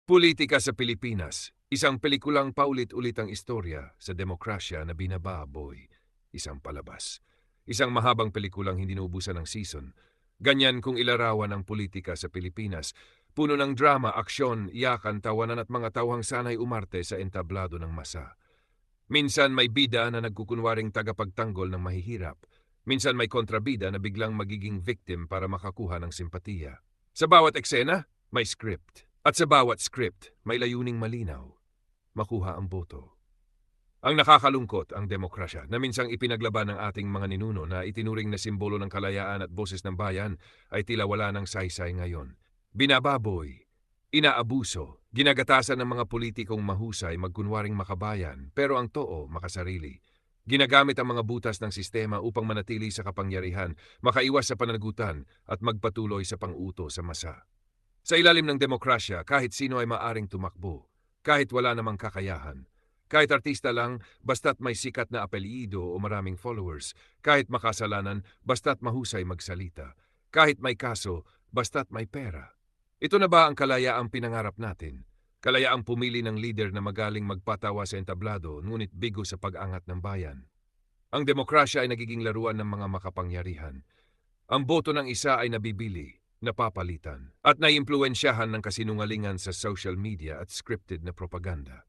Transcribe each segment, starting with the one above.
Pulitika sa Pilipinas, isang pelikulang paulit-ulit ang istorya sa demokrasya na binababoy, isang palabas. Isang mahabang pelikulang hindi naubusan ng season. Ganyan kung ilarawan ang politika sa Pilipinas, puno ng drama, aksyon, iyakan, tawanan at mga tauhang sanay umarte sa entablado ng masa. Minsan may bida na nagkukunwaring tagapagtanggol ng mahihirap. Minsan may kontrabida na biglang magiging victim para makakuha ng simpatiya. Sa bawat eksena, may script. At sa bawat script, may layuning malinaw, makuha ang boto. Ang nakakalungkot ang demokrasya na minsang ipinaglaban ng ating mga ninuno na itinuring na simbolo ng kalayaan at boses ng bayan ay tila wala ng saysay ngayon. Binababoy, inaabuso, ginagatasan ng mga politikong mahusay magkunwaring makabayan pero ang too makasarili. Ginagamit ang mga butas ng sistema upang manatili sa kapangyarihan, makaiwas sa pananagutan at magpatuloy sa pang-uto sa masa. Sa ilalim ng demokrasya, kahit sino ay maaring tumakbo, kahit wala namang kakayahan. Kahit artista lang, basta't may sikat na apelyido o maraming followers. Kahit makasalanan, basta't mahusay magsalita. Kahit may kaso, basta't may pera. Ito na ba ang kalayaang pinangarap natin? Kalayaang pumili ng lider na magaling magpatawa sa entablado, ngunit bigo sa pag-angat ng bayan. Ang demokrasya ay nagiging laruan ng mga makapangyarihan. Ang boto ng isa ay nabibili, napapalitan, at naiimpluwensyahan ng kasinungalingan sa social media at scripted na propaganda.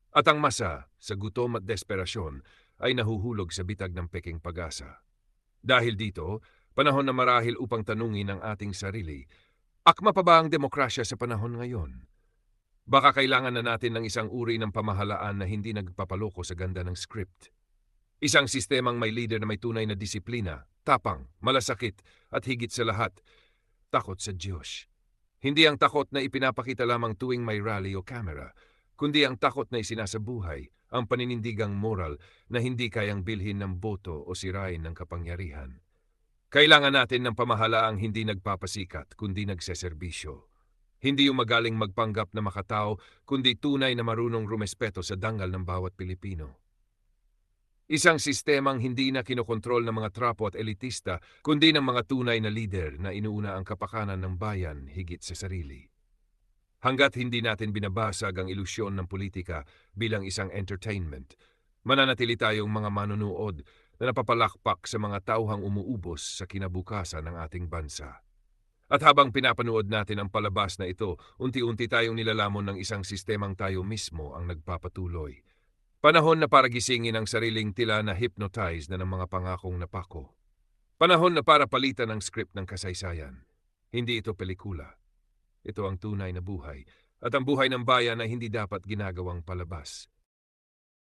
At ang masa, sa gutom at desperasyon, ay nahuhulog sa bitag ng peking pag-asa. Dahil dito, panahon na marahil upang tanungin ang ating sarili, akma pa ba ang demokrasya sa panahon ngayon? Baka kailangan na natin ng isang uri ng pamahalaan na hindi nagpapaloko sa ganda ng script. Isang sistemang may leader na may tunay na disiplina, tapang, malasakit, at higit sa lahat, takot sa Diyos. Hindi ang takot na ipinapakita lamang tuwing may rally o camera, kundi ang takot na isinasabuhay, ang paninindigang moral na hindi kayang bilhin ng boto o sirain ng kapangyarihan. Kailangan natin ng pamahalaang hindi nagpapasikat, kundi nagseserbisyo. Hindi yung magaling magpanggap na makatao, kundi tunay na marunong rumespeto sa dangal ng bawat Pilipino. Isang sistemang hindi na kinokontrol ng mga trapo at elitista, kundi ng mga tunay na lider na inuuna ang kapakanan ng bayan higit sa sarili. Hanggat hindi natin binabasag ang ilusyon ng politika bilang isang entertainment, mananatili tayong mga manunood na napapalakpak sa mga tauhang umuubos sa kinabukasan ng ating bansa. At habang pinapanood natin ang palabas na ito, unti-unti tayong nilalamon ng isang sistemang tayo mismo ang nagpapatuloy. Panahon na para gisingin ang sariling tila na hypnotize na ng mga pangakong napako. Panahon na para palitan ang script ng kasaysayan. Hindi ito pelikula. Ito ang tunay na buhay. At ang buhay ng bayan ay hindi dapat ginagawang palabas.